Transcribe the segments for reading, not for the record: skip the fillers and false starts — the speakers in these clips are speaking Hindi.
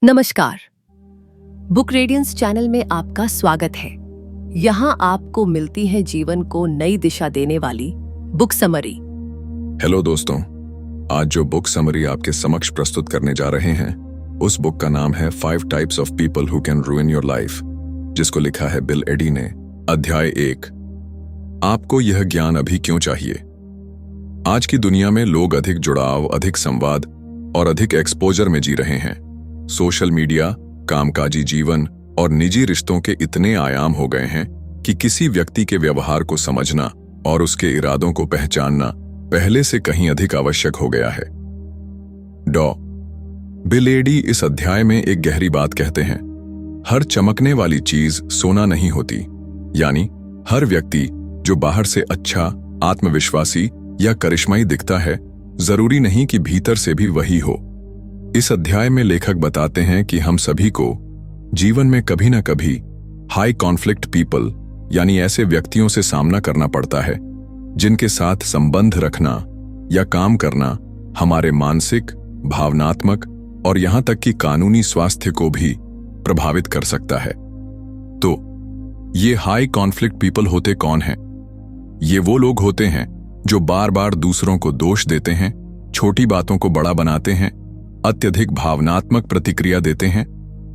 नमस्कार। बुक रेडियंस चैनल में आपका स्वागत है। यहाँ आपको मिलती है जीवन को नई दिशा देने वाली बुक समरी। हेलो दोस्तों, आज जो बुक समरी आपके समक्ष प्रस्तुत करने जा रहे हैं उस बुक का नाम है 5 types of people who can रूइन your life, जिसको लिखा है बिल एडी ने। अध्याय 1, आपको यह ज्ञान अभी क्यों चाहिए। आज की दुनिया में लोग अधिक जुड़ाव, अधिक संवाद और अधिक एक्सपोजर में जी रहे हैं। सोशल मीडिया, कामकाजी जीवन और निजी रिश्तों के इतने आयाम हो गए हैं कि किसी व्यक्ति के व्यवहार को समझना और उसके इरादों को पहचानना पहले से कहीं अधिक आवश्यक हो गया है। बिल एडी इस अध्याय में एक गहरी बात कहते हैं। हर चमकने वाली चीज सोना नहीं होती, यानी हर व्यक्ति जो बाहर से अच्छा, आत्मविश्वासी या करिश्माई दिखता है, जरूरी नहीं कि भीतर से भी वही हो। इस अध्याय में लेखक बताते हैं कि हम सभी को जीवन में कभी न कभी हाई कॉन्फ्लिक्ट पीपल, यानी ऐसे व्यक्तियों से सामना करना पड़ता है जिनके साथ संबंध रखना या काम करना हमारे मानसिक, भावनात्मक और यहां तक कि कानूनी स्वास्थ्य को भी प्रभावित कर सकता है। तो ये हाई कॉन्फ्लिक्ट पीपल होते कौन हैं? ये वो लोग होते हैं जो बार बार दूसरों को दोष देते हैं, छोटी बातों को बड़ा बनाते हैं, अत्यधिक भावनात्मक प्रतिक्रिया देते हैं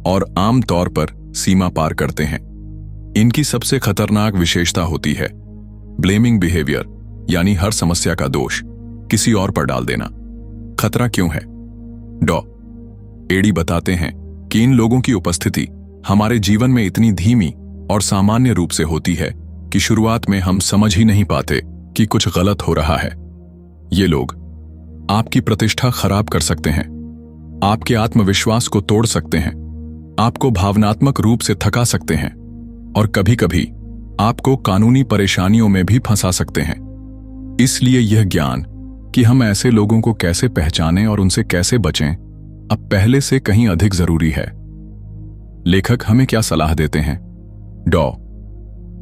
और आम तौर पर सीमा पार करते हैं। इनकी सबसे खतरनाक विशेषता होती है ब्लेमिंग बिहेवियर, यानी हर समस्या का दोष किसी और पर डाल देना। खतरा क्यों है? एडी बताते हैं कि इन लोगों की उपस्थिति हमारे जीवन में इतनी धीमी और सामान्य रूप से होती है कि शुरुआत में हम समझ ही नहीं पाते कि कुछ गलत हो रहा है। ये लोग आपकी प्रतिष्ठा खराब कर सकते हैं, आपके आत्मविश्वास को तोड़ सकते हैं, आपको भावनात्मक रूप से थका सकते हैं और कभी-कभी आपको कानूनी परेशानियों में भी फंसा सकते हैं। इसलिए यह ज्ञान कि हम ऐसे लोगों को कैसे पहचानें और उनसे कैसे बचें, अब पहले से कहीं अधिक जरूरी है। लेखक हमें क्या सलाह देते हैं?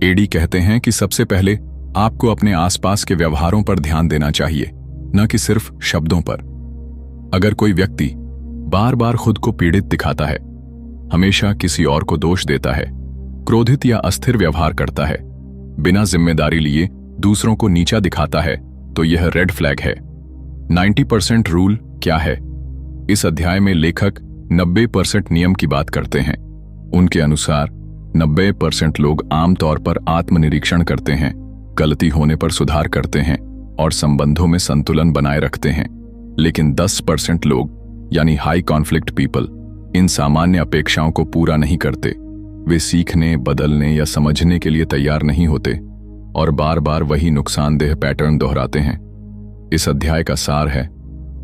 एडी कहते हैं कि सबसे पहले आपको अपने आसपास के व्यवहारों पर ध्यान देना चाहिए, न कि सिर्फ शब्दों पर। अगर कोई व्यक्ति बार बार खुद को पीड़ित दिखाता है, हमेशा किसी और को दोष देता है, क्रोधित या अस्थिर व्यवहार करता है, बिना जिम्मेदारी लिए दूसरों को नीचा दिखाता है, तो यह रेड फ्लैग है। 90% रूल क्या है? इस अध्याय में लेखक 90% नियम की बात करते हैं। उनके अनुसार 90% लोग आमतौर पर आत्मनिरीक्षण करते हैं, गलती होने पर सुधार करते हैं और संबंधों में संतुलन बनाए रखते हैं। लेकिन 10% लोग, यानी हाई कॉन्फ्लिक्ट पीपल, इन सामान्य अपेक्षाओं को पूरा नहीं करते। वे सीखने, बदलने या समझने के लिए तैयार नहीं होते और बार बार वही नुकसानदेह पैटर्न दोहराते हैं। इस अध्याय का सार है,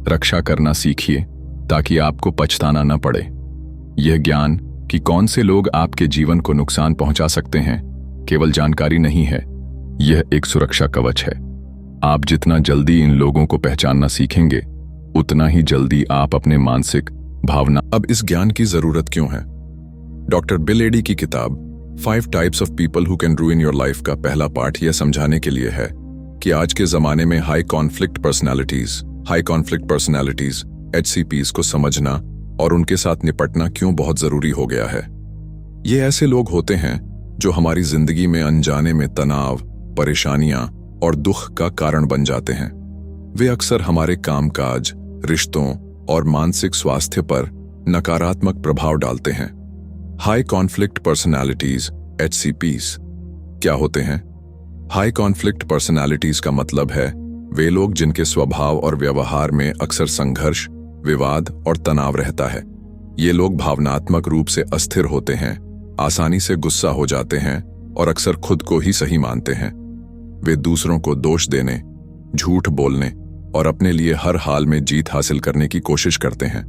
रक्षा करना सीखिए ताकि आपको पछताना न पड़े। यह ज्ञान कि कौन से लोग आपके जीवन को नुकसान पहुंचा सकते हैं केवल जानकारी नहीं है, यह एक सुरक्षा कवच है। आप जितना जल्दी इन लोगों को पहचानना सीखेंगे, उतना ही जल्दी आप अपने मानसिक भावना। अब इस ज्ञान की जरूरत क्यों है? डॉक्टर बिल एडी की किताब 5 types of people who can रूइन your life का पहला पार्ट यह समझाने के लिए है कि आज के जमाने में हाई कॉन्फ्लिक्ट पर्सनैलिटीज HCPs को समझना और उनके साथ निपटना क्यों बहुत जरूरी हो गया है। ये ऐसे लोग होते हैं जो हमारी जिंदगी में अनजाने में तनाव, परेशानियां और दुख का कारण बन जाते हैं। वे अक्सर हमारे कामकाज, रिश्तों और मानसिक स्वास्थ्य पर नकारात्मक प्रभाव डालते हैं। हाई कॉन्फ्लिक्ट पर्सनैलिटीज HCPs क्या होते हैं? हाई कॉन्फ्लिक्ट पर्सनैलिटीज का मतलब है वे लोग जिनके स्वभाव और व्यवहार में अक्सर संघर्ष, विवाद और तनाव रहता है। ये लोग भावनात्मक रूप से अस्थिर होते हैं, आसानी से गुस्सा हो जाते हैं और अक्सर खुद को ही सही मानते हैं। वे दूसरों को दोष देने, झूठ बोलने और अपने लिए हर हाल में जीत हासिल करने की कोशिश करते हैं।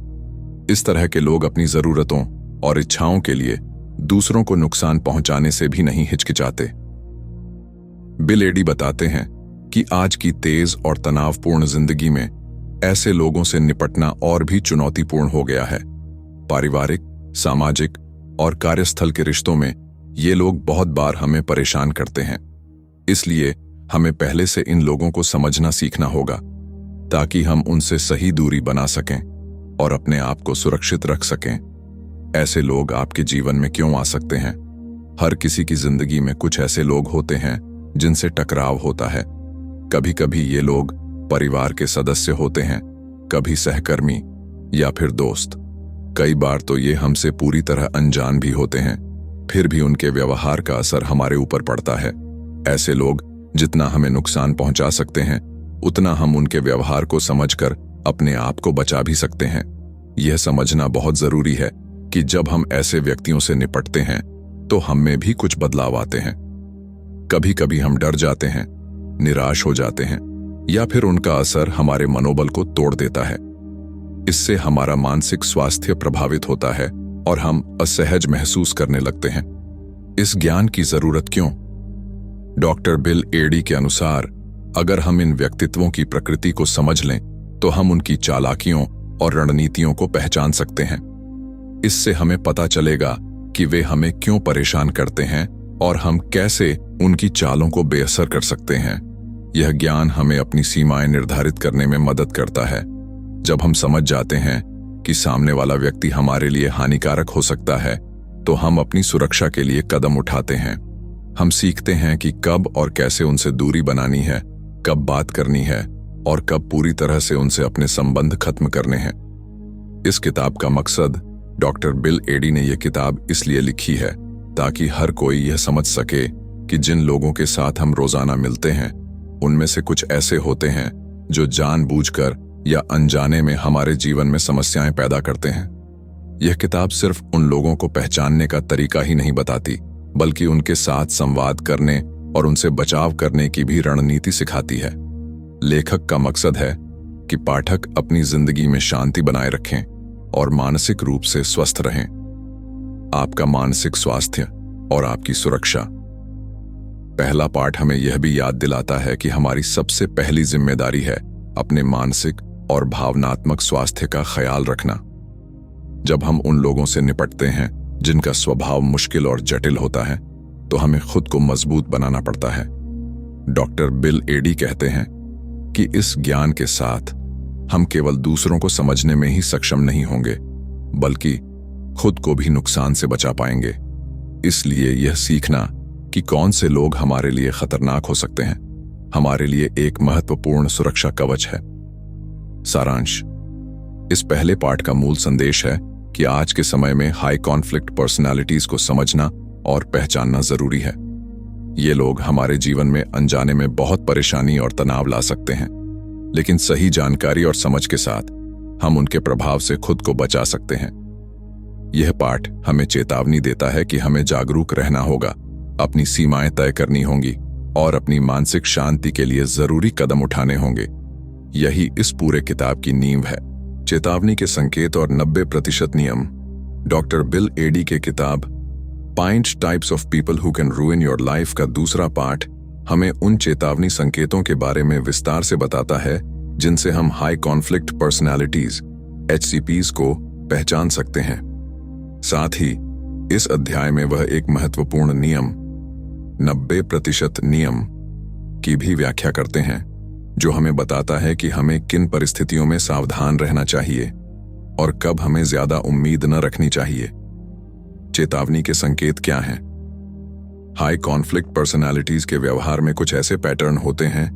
इस तरह के लोग अपनी जरूरतों और इच्छाओं के लिए दूसरों को नुकसान पहुंचाने से भी नहीं हिचकिचाते। बिल एडी बताते हैं कि आज की तेज और तनावपूर्ण जिंदगी में ऐसे लोगों से निपटना और भी चुनौतीपूर्ण हो गया है। पारिवारिक, सामाजिक और कार्यस्थल के रिश्तों में ये लोग बहुत बार हमें परेशान करते हैं। इसलिए हमें पहले से इन लोगों को समझना सीखना होगा ताकि हम उनसे सही दूरी बना सकें और अपने आप को सुरक्षित रख सकें। ऐसे लोग आपके जीवन में क्यों आ सकते हैं? हर किसी की जिंदगी में कुछ ऐसे लोग होते हैं जिनसे टकराव होता है। कभी कभी ये लोग परिवार के सदस्य होते हैं, कभी सहकर्मी या फिर दोस्त। कई बार तो ये हमसे पूरी तरह अनजान भी होते हैं, फिर भी उनके व्यवहार का असर हमारे ऊपर पड़ता है। ऐसे लोग जितना हमें नुकसान पहुंचा सकते हैं, उतना हम उनके व्यवहार को समझकर अपने आप को बचा भी सकते हैं। यह समझना बहुत जरूरी है कि जब हम ऐसे व्यक्तियों से निपटते हैं तो हम में भी कुछ बदलाव आते हैं। कभी कभी हम डर जाते हैं, निराश हो जाते हैं, या फिर उनका असर हमारे मनोबल को तोड़ देता है। इससे हमारा मानसिक स्वास्थ्य प्रभावित होता है और हम असहज महसूस करने लगते हैं। इस ज्ञान की जरूरत क्यों? डॉक्टर बिल एडी के अनुसार अगर हम इन व्यक्तित्वों की प्रकृति को समझ लें तो हम उनकी चालाकियों और रणनीतियों को पहचान सकते हैं। इससे हमें पता चलेगा कि वे हमें क्यों परेशान करते हैं और हम कैसे उनकी चालों को बेअसर कर सकते हैं। यह ज्ञान हमें अपनी सीमाएं निर्धारित करने में मदद करता है। जब हम समझ जाते हैं कि सामने वाला व्यक्ति हमारे लिए हानिकारक हो सकता है, तो हम अपनी सुरक्षा के लिए कदम उठाते हैं। हम सीखते हैं कि कब और कैसे उनसे दूरी बनानी है, कब बात करनी है और कब पूरी तरह से उनसे अपने संबंध खत्म करने हैं। इस किताब का मकसद, डॉक्टर बिल एडी ने यह किताब इसलिए लिखी है ताकि हर कोई यह समझ सके कि जिन लोगों के साथ हम रोजाना मिलते हैं, उनमें से कुछ ऐसे होते हैं जो जानबूझकर या अनजाने में हमारे जीवन में समस्याएं पैदा करते हैं। यह किताब सिर्फ उन लोगों को पहचानने का तरीका ही नहीं बताती, बल्कि उनके साथ संवाद करने और उनसे बचाव करने की भी रणनीति सिखाती है। लेखक का मकसद है कि पाठक अपनी जिंदगी में शांति बनाए रखें और मानसिक रूप से स्वस्थ रहें। आपका मानसिक स्वास्थ्य और आपकी सुरक्षा। पहला पाठ हमें यह भी याद दिलाता है कि हमारी सबसे पहली जिम्मेदारी है अपने मानसिक और भावनात्मक स्वास्थ्य का ख्याल रखना। जब हम उन लोगों से निपटते हैं जिनका स्वभाव मुश्किल और जटिल होता है, तो हमें खुद को मजबूत बनाना पड़ता है। डॉक्टर बिल एडी कहते हैं कि इस ज्ञान के साथ हम केवल दूसरों को समझने में ही सक्षम नहीं होंगे, बल्कि खुद को भी नुकसान से बचा पाएंगे। इसलिए यह सीखना कि कौन से लोग हमारे लिए खतरनाक हो सकते हैं, हमारे लिए एक महत्वपूर्ण सुरक्षा कवच है। सारांश। इस पहले पाठ का मूल संदेश है कि आज के समय में हाई कॉन्फ्लिक्ट पर्सनालिटीज को समझना और पहचानना जरूरी है। ये लोग हमारे जीवन में अनजाने में बहुत परेशानी और तनाव ला सकते हैं, लेकिन सही जानकारी और समझ के साथ हम उनके प्रभाव से खुद को बचा सकते हैं। यह पाठ हमें चेतावनी देता है कि हमें जागरूक रहना होगा, अपनी सीमाएं तय करनी होंगी और अपनी मानसिक शांति के लिए जरूरी कदम उठाने होंगे। यही इस पूरे किताब की नींव है। चेतावनी के संकेत और 90% नियम। डॉक्टर बिल एडी के किताब 5 types of people who can रूइन your life का दूसरा पाठ हमें उन चेतावनी संकेतों के बारे में विस्तार से बताता है जिनसे हम हाई कॉन्फ्लिक्ट पर्सनालिटीज HCPs को पहचान सकते हैं। साथ ही इस अध्याय में वह एक महत्वपूर्ण नियम 90% नियम की भी व्याख्या करते हैं, जो हमें बताता है कि हमें किन परिस्थितियों में सावधान रहना चाहिए और कब हमें ज्यादा उम्मीद न रखनी चाहिए। चेतावनी के संकेत क्या हैं? हाई कॉन्फ्लिक्ट पर्सनालिटीज के व्यवहार में कुछ ऐसे पैटर्न होते हैं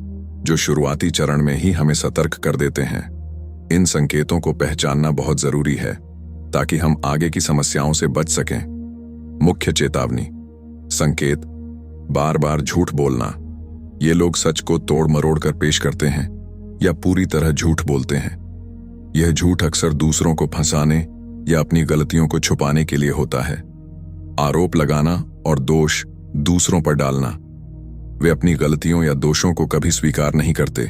जो शुरुआती चरण में ही हमें सतर्क कर देते हैं। इन संकेतों को पहचानना बहुत जरूरी है ताकि हम आगे की समस्याओं से बच सकें। मुख्य चेतावनी संकेत: बार बार झूठ बोलना। ये लोग सच को तोड़ मरोड़ कर पेश करते हैं या पूरी तरह झूठ बोलते हैं। यह झूठ अक्सर दूसरों को फंसाने या अपनी गलतियों को छुपाने के लिए होता है। आरोप लगाना और दोष दूसरों पर डालना। वे अपनी गलतियों या दोषों को कभी स्वीकार नहीं करते,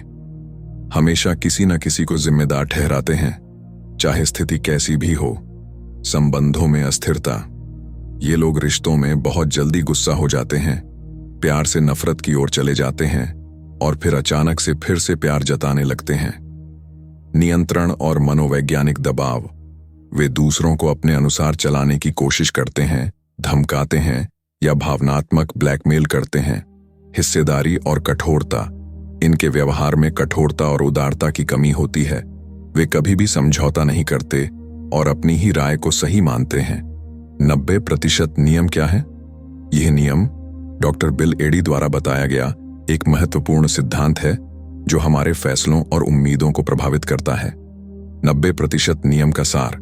हमेशा किसी न किसी को जिम्मेदार ठहराते हैं, चाहे स्थिति कैसी भी हो। संबंधों में अस्थिरता। ये लोग रिश्तों में बहुत जल्दी गुस्सा हो जाते हैं, प्यार से नफरत की ओर चले जाते हैं और फिर अचानक से फिर से प्यार जताने लगते हैं। नियंत्रण और मनोवैज्ञानिक दबाव। वे दूसरों को अपने अनुसार चलाने की कोशिश करते हैं, धमकाते हैं या भावनात्मक ब्लैकमेल करते हैं। हिस्सेदारी और कठोरता। इनके व्यवहार में कठोरता और उदारता की कमी होती है। वे कभी भी समझौता नहीं करते और अपनी ही राय को सही मानते हैं। 90% नियम क्या है? यह नियम डॉक्टर बिल एडी द्वारा बताया गया एक महत्वपूर्ण सिद्धांत है जो हमारे फैसलों और उम्मीदों को प्रभावित करता है। 90% नियम का सार: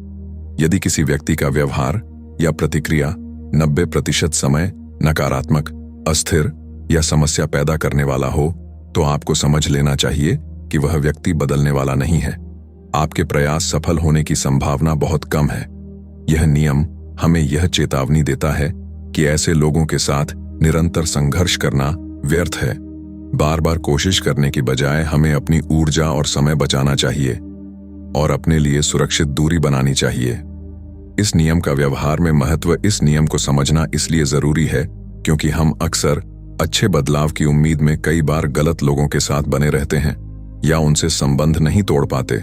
यदि किसी व्यक्ति का व्यवहार या प्रतिक्रिया 90% समय नकारात्मक, अस्थिर या समस्या पैदा करने वाला हो, तो आपको समझ लेना चाहिए कि वह व्यक्ति बदलने वाला नहीं है। आपके प्रयास सफल होने की संभावना बहुत कम है। यह नियम हमें यह चेतावनी देता है कि ऐसे लोगों के साथ निरंतर संघर्ष करना व्यर्थ है। बार बार कोशिश करने की बजाय हमें अपनी ऊर्जा और समय बचाना चाहिए और अपने लिए सुरक्षित दूरी बनानी चाहिए। इस नियम का व्यवहार में महत्व: इस नियम को समझना इसलिए जरूरी है क्योंकि हम अक्सर अच्छे बदलाव की उम्मीद में कई बार गलत लोगों के साथ बने रहते हैं या उनसे संबंध नहीं तोड़ पाते।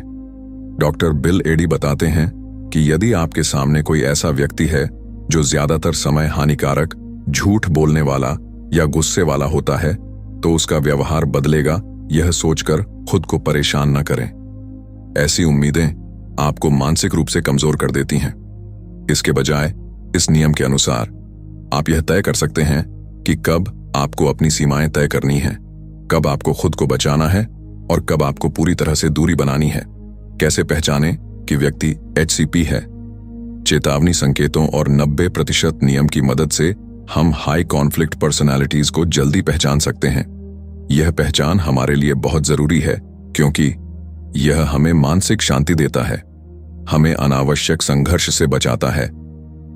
डॉक्टर बिल एडी बताते हैं कि यदि आपके सामने कोई ऐसा व्यक्ति है जो ज्यादातर समय हानिकारक, झूठ बोलने वाला या गुस्से वाला होता है, तो उसका व्यवहार बदलेगा, यह सोचकर खुद को परेशान न करें। ऐसी उम्मीदें आपको मानसिक रूप से कमजोर कर देती हैं। इसके बजाय इस नियम के अनुसार आप यह तय कर सकते हैं कि कब आपको अपनी सीमाएं तय करनी हैं, कब आपको खुद को बचाना है और कब आपको पूरी तरह से दूरी बनानी है। कैसे पहचानें कि व्यक्ति HCP है? चेतावनी संकेतों और 90% नियम की मदद से हम हाई कॉन्फ्लिक्ट पर्सनालिटीज को जल्दी पहचान सकते हैं। यह पहचान हमारे लिए बहुत जरूरी है क्योंकि यह हमें मानसिक शांति देता है, हमें अनावश्यक संघर्ष से बचाता है,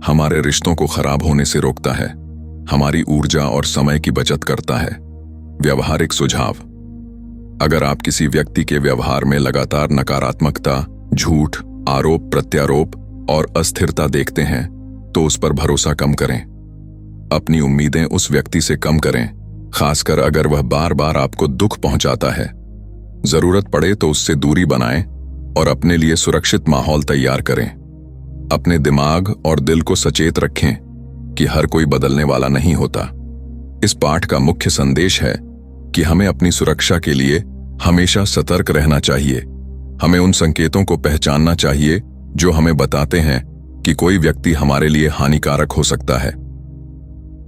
हमारे रिश्तों को खराब होने से रोकता है, हमारी ऊर्जा और समय की बचत करता है। व्यवहारिक सुझाव: अगर आप किसी व्यक्ति के व्यवहार में लगातार नकारात्मकता, झूठ, आरोप प्रत्यारोप और अस्थिरता देखते हैं, तो उस पर भरोसा कम करें। अपनी उम्मीदें उस व्यक्ति से कम करें, खासकर अगर वह बार बार आपको दुख पहुंचाता है। जरूरत पड़े तो उससे दूरी बनाएं और अपने लिए सुरक्षित माहौल तैयार करें। अपने दिमाग और दिल को सचेत रखें कि हर कोई बदलने वाला नहीं होता। इस पाठ का मुख्य संदेश है कि हमें अपनी सुरक्षा के लिए हमेशा सतर्क रहना चाहिए। हमें उन संकेतों को पहचानना चाहिए जो हमें बताते हैं कि कोई व्यक्ति हमारे लिए हानिकारक हो सकता है।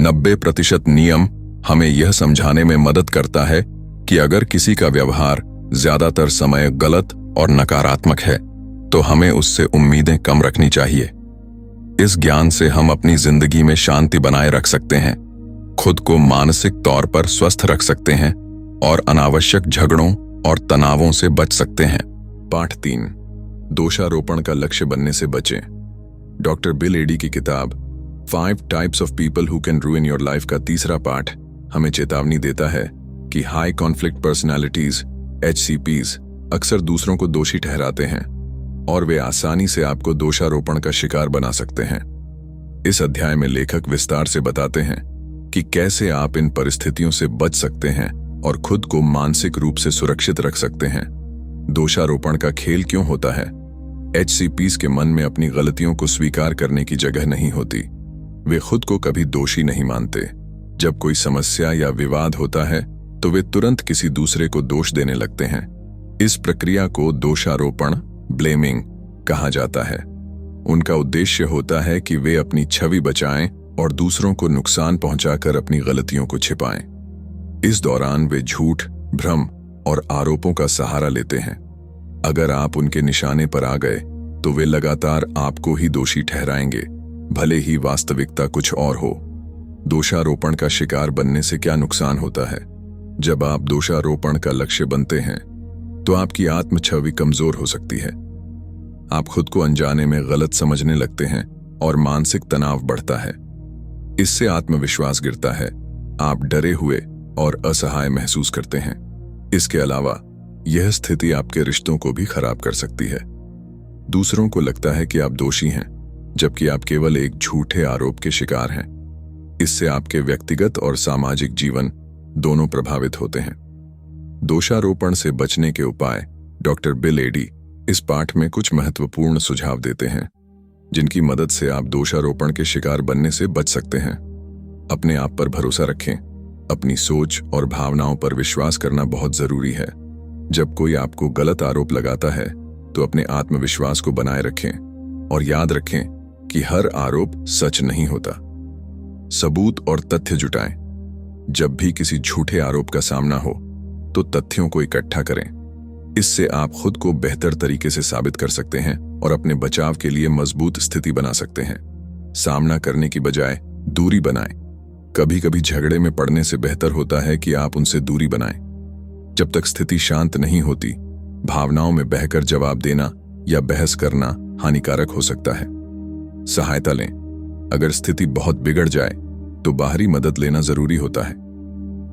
90% नियम हमें यह समझाने में मदद करता है कि अगर किसी का व्यवहार ज्यादातर समय गलत और नकारात्मक है, तो हमें उससे उम्मीदें कम रखनी चाहिए। इस ज्ञान से हम अपनी जिंदगी में शांति बनाए रख सकते हैं, खुद को मानसिक तौर पर स्वस्थ रख सकते हैं और अनावश्यक झगड़ों और तनावों से बच सकते हैं। पाठ 3: दोषारोपण का लक्ष्य बनने से बचें। डॉक्टर बिल एडी की किताब 5 Types of People Who Can Ruin Your Life का तीसरा पाठ हमें चेतावनी देता है कि हाई कॉन्फ्लिक्ट पर्सनालिटीज HCPs अक्सर दूसरों को दोषी ठहराते हैं और वे आसानी से आपको दोषारोपण का शिकार बना सकते हैं। इस अध्याय में लेखक विस्तार से बताते हैं कि कैसे आप इन परिस्थितियों से बच सकते हैं और खुद को मानसिक रूप से सुरक्षित रख सकते हैं। दोषारोपण का खेल क्यों होता है? HCPs के मन में अपनी गलतियों को स्वीकार करने की जगह नहीं होती। वे खुद को कभी दोषी नहीं मानते। जब कोई समस्या या विवाद होता है तो वे तुरंत किसी दूसरे को दोष देने लगते हैं। इस प्रक्रिया को दोषारोपण, ब्लेमिंग कहा जाता है। उनका उद्देश्य होता है कि वे अपनी छवि बचाएं और दूसरों को नुकसान पहुंचाकर अपनी गलतियों को छिपाएं। इस दौरान वे झूठ, भ्रम और आरोपों का सहारा लेते हैं। अगर आप उनके निशाने पर आ गए तो वे लगातार आपको ही दोषी ठहराएंगे, भले ही वास्तविकता कुछ और हो। दोषारोपण का शिकार बनने से क्या नुकसान होता है? जब आप दोषारोपण का लक्ष्य बनते हैं तो आपकी आत्म छवि कमजोर हो सकती है। आप खुद को अनजाने में गलत समझने लगते हैं और मानसिक तनाव बढ़ता है। इससे आत्मविश्वास गिरता है, आप डरे हुए और असहाय महसूस करते हैं। इसके अलावा यह स्थिति आपके रिश्तों को भी खराब कर सकती है। दूसरों को लगता है कि आप दोषी हैं, जबकि आप केवल एक झूठे आरोप के शिकार हैं। इससे आपके व्यक्तिगत और सामाजिक जीवन दोनों प्रभावित होते हैं। दोषारोपण से बचने के उपाय डॉक्टर बिल एडी इस पाठ में कुछ महत्वपूर्ण सुझाव देते हैं, जिनकी मदद से आप दोषारोपण के शिकार बनने से बच सकते हैं। अपने आप पर भरोसा रखें। अपनी सोच और भावनाओं पर विश्वास करना बहुत जरूरी है। जब कोई आपको गलत आरोप लगाता है तो अपने आत्मविश्वास को बनाए रखें और याद रखें कि हर आरोप सच नहीं होता। सबूत और तथ्य जुटाएं। जब भी किसी झूठे आरोप का सामना हो तो तथ्यों को इकट्ठा करें। इससे आप खुद को बेहतर तरीके से साबित कर सकते हैं और अपने बचाव के लिए मजबूत स्थिति बना सकते हैं। सामना करने की बजाय दूरी बनाएं। कभी कभी झगड़े में पड़ने से बेहतर होता है कि आप उनसे दूरी बनाएं। जब तक स्थिति शांत नहीं होती, भावनाओं में बहकर जवाब देना या बहस करना हानिकारक हो सकता है। सहायता लें। अगर स्थिति बहुत बिगड़ जाए तो बाहरी मदद लेना जरूरी होता है।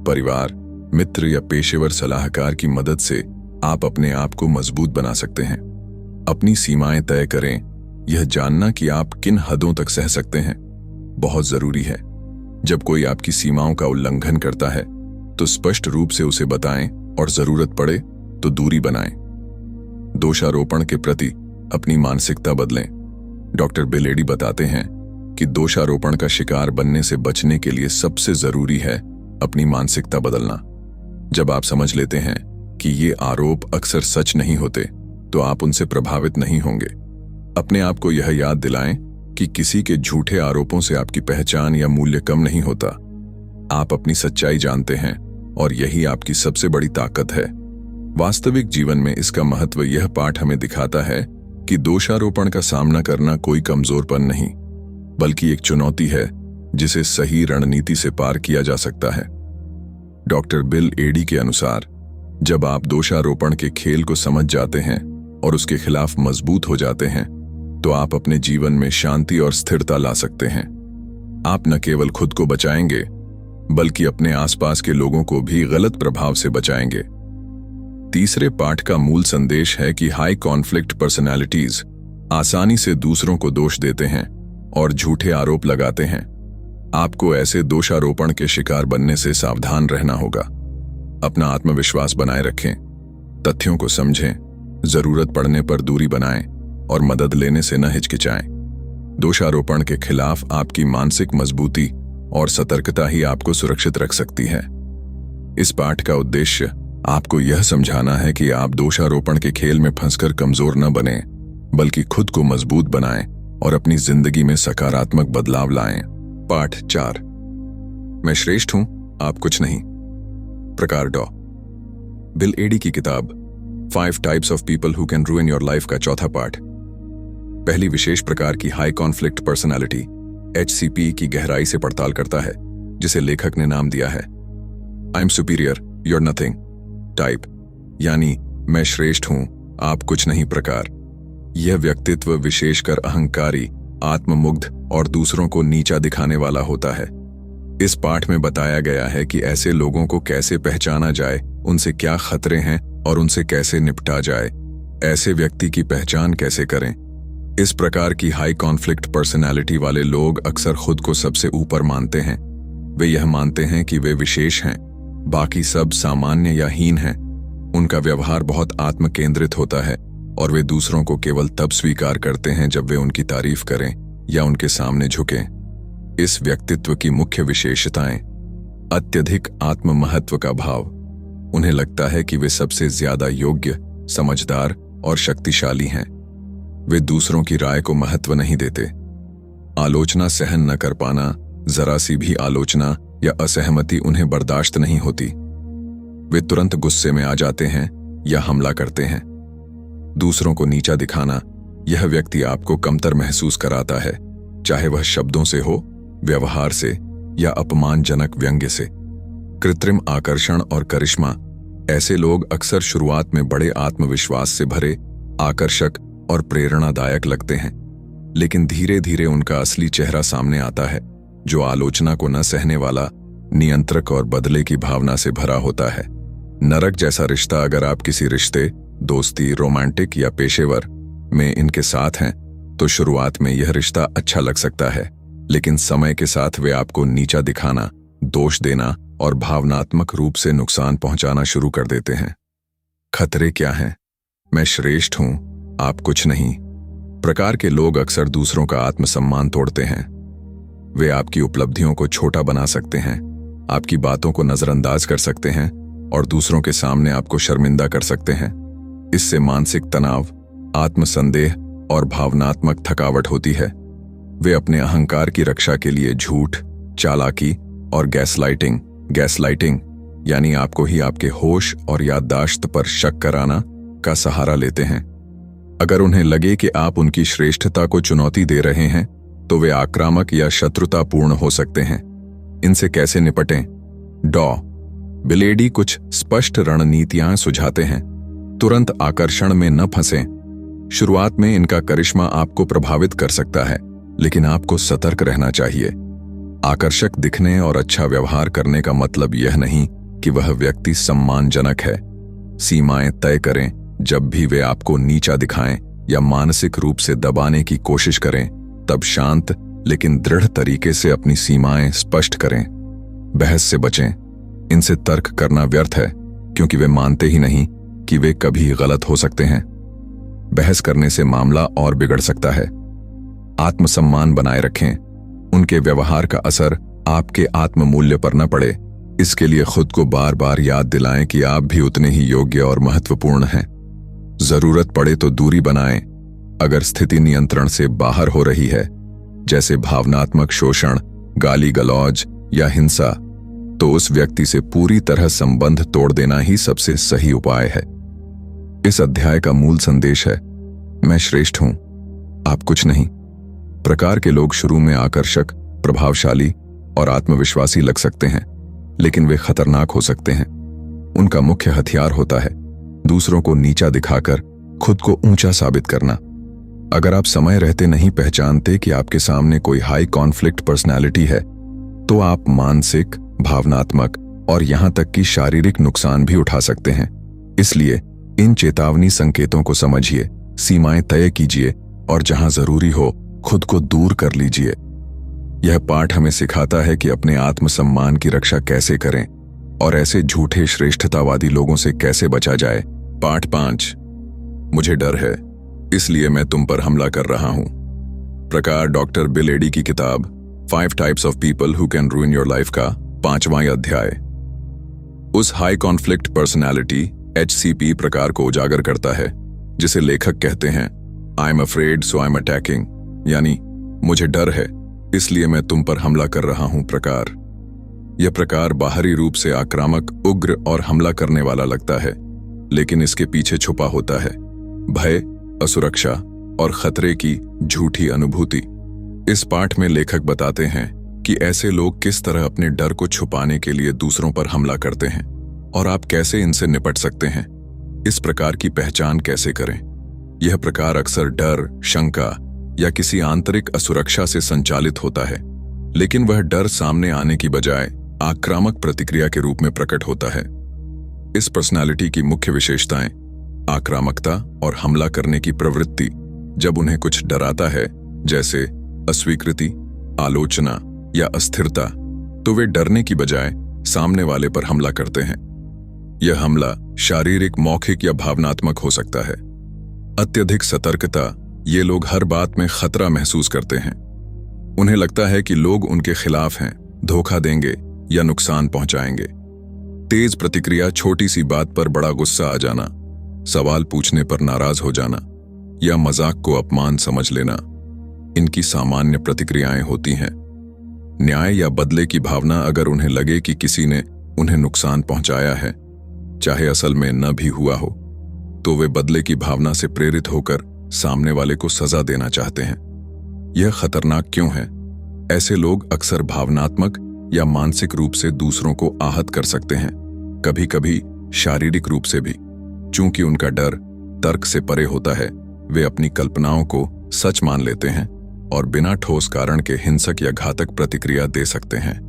परिवार, मित्र या पेशेवर सलाहकार की मदद से आप अपने आप को मजबूत बना सकते हैं। अपनी सीमाएं तय करें। यह जानना कि आप किन हदों तक सह सकते हैं बहुत जरूरी है। जब कोई आपकी सीमाओं का उल्लंघन करता है तो स्पष्ट रूप से उसे बताएं और जरूरत पड़े तो दूरी बनाएं। दोषारोपण के प्रति अपनी मानसिकता बदलें। डॉक्टर बिल एडी बताते हैं कि दोषारोपण का शिकार बनने से बचने के लिए सबसे जरूरी है अपनी मानसिकता बदलना। जब आप समझ लेते हैं कि ये आरोप अक्सर सच नहीं होते तो आप उनसे प्रभावित नहीं होंगे। अपने आप को यह याद दिलाएं कि किसी के झूठे आरोपों से आपकी पहचान या मूल्य कम नहीं होता। आप अपनी सच्चाई जानते हैं और यही आपकी सबसे बड़ी ताकत है। वास्तविक जीवन में इसका महत्व यह पाठ हमें दिखाता है कि दोषारोपण का सामना करना कोई कमजोरपन नहीं, बल्कि एक चुनौती है जिसे सही रणनीति से पार किया जा सकता है। डॉक्टर बिल एडी के अनुसार, जब आप दोषारोपण के खेल को समझ जाते हैं और उसके खिलाफ मजबूत हो जाते हैं तो आप अपने जीवन में शांति और स्थिरता ला सकते हैं। आप न केवल खुद को बचाएंगे बल्कि अपने आसपास के लोगों को भी गलत प्रभाव से बचाएंगे। तीसरे पाठ का मूल संदेश है कि हाई कॉन्फ्लिक्ट पर्सनैलिटीज आसानी से दूसरों को दोष देते हैं और झूठे आरोप लगाते हैं। आपको ऐसे दोषारोपण के शिकार बनने से सावधान रहना होगा। अपना आत्मविश्वास बनाए रखें, तथ्यों को समझें, जरूरत पड़ने पर दूरी बनाएं और मदद लेने से न हिचकिचाएं। दोषारोपण के खिलाफ आपकी मानसिक मजबूती और सतर्कता ही आपको सुरक्षित रख सकती है। इस पाठ का उद्देश्य आपको यह समझाना है कि आप दोषारोपण के खेल में फंसकर कमजोर न बने, बल्कि खुद को मजबूत बनाएं और अपनी जिंदगी में सकारात्मक बदलाव लाएं। पाठ 4। मैं श्रेष्ठ हूं, आप कुछ नहीं। प्रकार डॉ बिल एडी की किताब 5 types of people who can रूइन your life का चौथा पाठ। पहली विशेष प्रकार की हाई कॉन्फ्लिक्ट पर्सनालिटी HCP की गहराई से पड़ताल करता है, जिसे लेखक ने नाम दिया है I am superior, you're nothing type, यानी मैं श्रेष्ठ हूं, आप कुछ नहीं प्रकार। यह व्यक्तित्व विशेषकर अहंकारी, आत्ममुग्ध और दूसरों को नीचा दिखाने वाला होता है। इस पाठ में बताया गया है कि ऐसे लोगों को कैसे पहचाना जाए, उनसे क्या खतरे हैं और उनसे कैसे निपटा जाए। ऐसे व्यक्ति की पहचान कैसे करें। इस प्रकार की हाई कॉन्फ्लिक्ट पर्सनालिटी वाले लोग अक्सर खुद को सबसे ऊपर मानते हैं। वे यह मानते हैं कि वे विशेष हैं, बाकी सब सामान्य या हीन हैं। उनका व्यवहार बहुत आत्म केंद्रित होता है और वे दूसरों को केवल तब स्वीकार करते हैं जब वे उनकी तारीफ करें या उनके सामने झुकें। इस व्यक्तित्व की मुख्य विशेषताएं: अत्यधिक आत्म महत्व का भाव। उन्हें लगता है कि वे सबसे ज्यादा योग्य, समझदार और शक्तिशाली हैं। वे दूसरों की राय को महत्व नहीं देते। आलोचना सहन न कर पाना, जरा सी भी आलोचना या असहमति उन्हें बर्दाश्त नहीं होती। वे तुरंत गुस्से में आ जाते हैं या हमला करते हैं। दूसरों को नीचा दिखाना, यह व्यक्ति आपको कमतर महसूस कराता है, चाहे वह शब्दों से हो, व्यवहार से या अपमानजनक व्यंग्य से। कृत्रिम आकर्षण और करिश्मा। ऐसे लोग अक्सर शुरुआत में बड़े आत्मविश्वास से भरे, आकर्षक और प्रेरणादायक लगते हैं, लेकिन धीरे धीरे उनका असली चेहरा सामने आता है, जो आलोचना को न सहने वाला, नियंत्रक और बदले की भावना से भरा होता है। नरक जैसा रिश्ता। अगर आप किसी रिश्ते, दोस्ती, रोमांटिक या पेशेवर में इनके साथ हैं तो शुरुआत में यह रिश्ता अच्छा लग सकता है, लेकिन समय के साथ वे आपको नीचा दिखाना, दोष देना और भावनात्मक रूप से नुकसान पहुंचाना शुरू कर देते हैं। खतरे क्या हैं? मैं श्रेष्ठ हूं, आप कुछ नहीं प्रकार के लोग अक्सर दूसरों का आत्मसम्मान तोड़ते हैं। वे आपकी उपलब्धियों को छोटा बना सकते हैं, आपकी बातों को नजरअंदाज कर सकते हैं और दूसरों के सामने आपको शर्मिंदा कर सकते हैं। इससे मानसिक तनाव, आत्मसंदेह और भावनात्मक थकावट होती है। वे अपने अहंकार की रक्षा के लिए झूठ, चालाकी और गैसलाइटिंग यानी आपको ही आपके होश और याददाश्त पर शक कराना का सहारा लेते हैं। अगर उन्हें लगे कि आप उनकी श्रेष्ठता को चुनौती दे रहे हैं तो वे आक्रामक या शत्रुतापूर्ण हो सकते हैं। इनसे कैसे निपटें? डॉ बिलेडी कुछ स्पष्ट रणनीतियां सुझाते हैं। तुरंत आकर्षण में न फंसें। शुरुआत में इनका करिश्मा आपको प्रभावित कर सकता है, लेकिन आपको सतर्क रहना चाहिए। आकर्षक दिखने और अच्छा व्यवहार करने का मतलब यह नहीं कि वह व्यक्ति सम्मानजनक है। सीमाएं तय करें। जब भी वे आपको नीचा दिखाएं या मानसिक रूप से दबाने की कोशिश करें, तब शांत लेकिन दृढ़ तरीके से अपनी सीमाएं स्पष्ट करें। बहस से बचें। इनसे तर्क करना व्यर्थ है, क्योंकि वे मानते ही नहीं कि वे कभी गलत हो सकते हैं। बहस करने से मामला और बिगड़ सकता है। आत्मसम्मान बनाए रखें। उनके व्यवहार का असर आपके आत्ममूल्य पर न पड़े, इसके लिए खुद को बार बार याद दिलाएं कि आप भी उतने ही योग्य और महत्वपूर्ण हैं। जरूरत पड़े तो दूरी बनाएं। अगर स्थिति नियंत्रण से बाहर हो रही है, जैसे भावनात्मक शोषण, गाली गलौज या हिंसा, तो उस व्यक्ति से पूरी तरह संबंध तोड़ देना ही सबसे सही उपाय है। इस अध्याय का मूल संदेश है, मैं श्रेष्ठ हूं, आप कुछ नहीं। प्रकार के लोग शुरू में आकर्षक, प्रभावशाली और आत्मविश्वासी लग सकते हैं, लेकिन वे खतरनाक हो सकते हैं। उनका मुख्य हथियार होता है दूसरों को नीचा दिखाकर खुद को ऊंचा साबित करना। अगर आप समय रहते नहीं पहचानते कि आपके सामने कोई हाई कॉन्फ्लिक्ट पर्सनैलिटी है, तो आप मानसिक, भावनात्मक और यहां तक कि शारीरिक नुकसान भी उठा सकते हैं। इसलिए इन चेतावनी संकेतों को समझिए, सीमाएं तय कीजिए और जहां जरूरी हो खुद को दूर कर लीजिए। यह पाठ हमें सिखाता है कि अपने आत्मसम्मान की रक्षा कैसे करें और ऐसे झूठे श्रेष्ठतावादी लोगों से कैसे बचा जाए। पाठ 5, मुझे डर है, इसलिए मैं तुम पर हमला कर रहा हूं। प्रकार डॉक्टर बिलेडी की किताब 5 types of people who can रूइन your life का 5वां अध्याय उस हाई कॉन्फ्लिक्ट पर्सनैलिटी HCP प्रकार को उजागर करता है जिसे लेखक कहते हैं I am afraid so I am attacking, यानी मुझे डर है इसलिए मैं तुम पर हमला कर रहा हूं प्रकार। यह प्रकार बाहरी रूप से आक्रामक, उग्र और हमला करने वाला लगता है, लेकिन इसके पीछे छुपा होता है भय, असुरक्षा और खतरे की झूठी अनुभूति। इस पाठ में लेखक बताते हैं कि ऐसे लोग किस तरह अपने डर को छुपाने के लिए दूसरों पर हमला करते हैं और आप कैसे इनसे निपट सकते हैं। इस प्रकार की पहचान कैसे करें? यह प्रकार अक्सर डर, शंका या किसी आंतरिक असुरक्षा से संचालित होता है, लेकिन वह डर सामने आने की बजाय आक्रामक प्रतिक्रिया के रूप में प्रकट होता है। इस पर्सनालिटी की मुख्य विशेषताएं आक्रामकता और हमला करने की प्रवृत्ति। जब उन्हें कुछ डराता है, जैसे अस्वीकृति, आलोचना या अस्थिरता, तो वे डरने की बजाय सामने वाले पर हमला करते हैं। यह हमला शारीरिक, मौखिक या भावनात्मक हो सकता है। अत्यधिक सतर्कता, ये लोग हर बात में खतरा महसूस करते हैं। उन्हें लगता है कि लोग उनके खिलाफ हैं, धोखा देंगे या नुकसान पहुंचाएंगे। तेज प्रतिक्रिया, छोटी सी बात पर बड़ा गुस्सा आ जाना, सवाल पूछने पर नाराज हो जाना या मजाक को अपमान समझ लेना, इनकी सामान्य प्रतिक्रियाएं होती हैं। न्याय या बदले की भावना, अगर उन्हें लगे कि किसी ने उन्हें नुकसान पहुंचाया है, चाहे असल में न भी हुआ हो, तो वे बदले की भावना से प्रेरित होकर सामने वाले को सजा देना चाहते हैं। यह खतरनाक क्यों है? ऐसे लोग अक्सर भावनात्मक या मानसिक रूप से दूसरों को आहत कर सकते हैं, कभी कभी शारीरिक रूप से भी। चूंकि उनका डर तर्क से परे होता है, वे अपनी कल्पनाओं को सच मान लेते हैं और बिना ठोस कारण के हिंसक या घातक प्रतिक्रिया दे सकते हैं।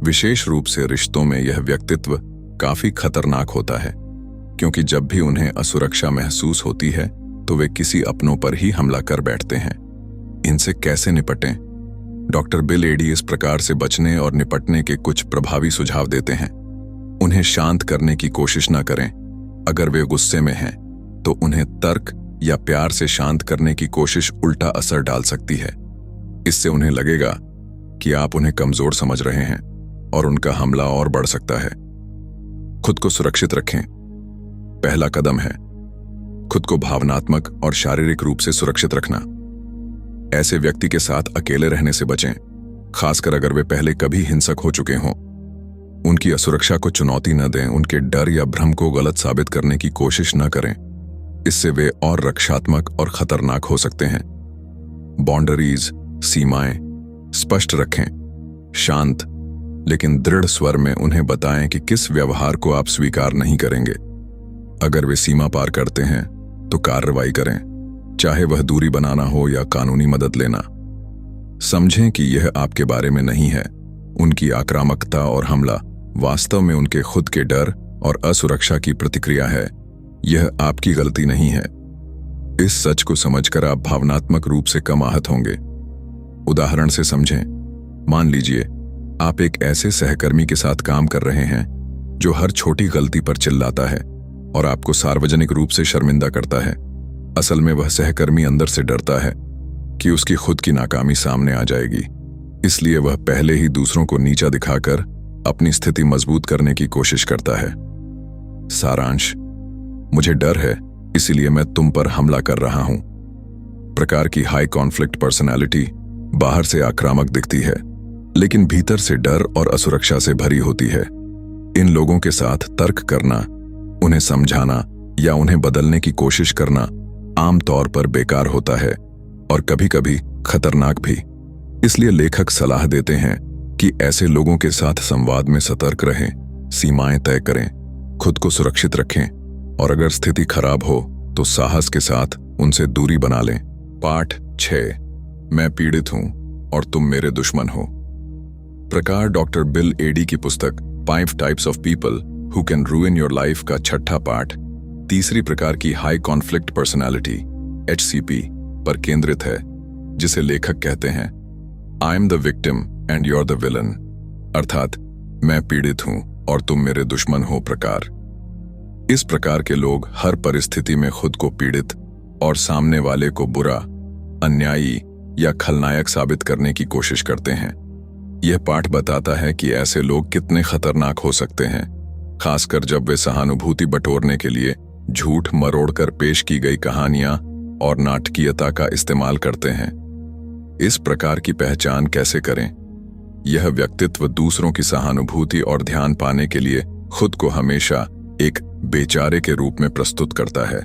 विशेष रूप से रिश्तों में यह व्यक्तित्व काफी खतरनाक होता है, क्योंकि जब भी उन्हें असुरक्षा महसूस होती है तो वे किसी अपनों पर ही हमला कर बैठते हैं। इनसे कैसे निपटें? डॉक्टर बिल एडी इस प्रकार से बचने और निपटने के कुछ प्रभावी सुझाव देते हैं। उन्हें शांत करने की कोशिश न करें। अगर वे गुस्से में हैं, तो उन्हें तर्क या प्यार से शांत करने की कोशिश उल्टा असर डाल सकती है। इससे उन्हें लगेगा कि आप उन्हें कमजोर समझ रहे हैं और उनका हमला और बढ़ सकता है। खुद को सुरक्षित रखें। पहला कदम है खुद को भावनात्मक और शारीरिक रूप से सुरक्षित रखना। ऐसे व्यक्ति के साथ अकेले रहने से बचें, खासकर अगर वे पहले कभी हिंसक हो चुके हों। उनकी असुरक्षा को चुनौती न दें, उनके डर या भ्रम को गलत साबित करने की कोशिश न करें। इससे वे और रक्षात्मक और खतरनाक हो सकते हैं। बाउंड्रीज, सीमाएं स्पष्ट रखें। शांत लेकिन दृढ़ स्वर में उन्हें बताएं कि किस व्यवहार को आप स्वीकार नहीं करेंगे। अगर वे सीमा पार करते हैं तो कार्रवाई करें, चाहे वह दूरी बनाना हो या कानूनी मदद लेना। समझें कि यह आपके बारे में नहीं है। उनकी आक्रामकता और हमला वास्तव में उनके खुद के डर और असुरक्षा की प्रतिक्रिया है। यह आपकी गलती नहीं है। इस सच को समझकर आप भावनात्मक रूप से कम आहत होंगे। उदाहरण से समझें, मान लीजिए आप एक ऐसे सहकर्मी के साथ काम कर रहे हैं जो हर छोटी गलती पर चिल्लाता है और आपको सार्वजनिक रूप से शर्मिंदा करता है। असल में वह सहकर्मी अंदर से डरता है कि उसकी खुद की नाकामी सामने आ जाएगी, इसलिए वह पहले ही दूसरों को नीचा दिखाकर अपनी स्थिति मजबूत करने की कोशिश करता है। सारांश, मुझे डर है इसीलिए मैं तुम पर हमला कर रहा हूं। प्रकार की हाई कॉन्फ्लिक्ट पर्सनालिटी बाहर से आक्रामक दिखती है, लेकिन भीतर से डर और असुरक्षा से भरी होती है। इन लोगों के साथ तर्क करना, उन्हें समझाना या उन्हें बदलने की कोशिश करना आमतौर पर बेकार होता है और कभी-कभी खतरनाक भी। इसलिए लेखक सलाह देते हैं कि ऐसे लोगों के साथ संवाद में सतर्क रहें, सीमाएं तय करें, खुद को सुरक्षित रखें और अगर स्थिति खराब हो तो साहस के साथ उनसे दूरी बना लें। पाठ 6, मैं पीड़ित हूं और तुम मेरे दुश्मन हो। प्रकार डॉक्टर बिल एडी की पुस्तक 5 types of people who can रूइन your life का 6ठा पाठ तीसरी प्रकार की हाई कॉन्फ्लिक्ट पर्सनालिटी HCP पर केंद्रित है, जिसे लेखक कहते हैं I am the victim and you are the villain, अर्थात मैं पीड़ित हूं और तुम मेरे दुश्मन हो प्रकार। इस प्रकार के लोग हर परिस्थिति में खुद को पीड़ित और सामने वाले को बुरा, अन्यायी या खलनायक साबित करने की कोशिश करते हैं। यह पाठ बताता है कि ऐसे लोग कितने खतरनाक हो सकते हैं, खासकर जब वे सहानुभूति बटोरने के लिए झूठ मरोड़कर पेश की गई कहानियां और नाटकीयता का इस्तेमाल करते हैं। इस प्रकार की पहचान कैसे करें? यह व्यक्तित्व दूसरों की सहानुभूति और ध्यान पाने के लिए खुद को हमेशा एक बेचारे के रूप में प्रस्तुत करता है।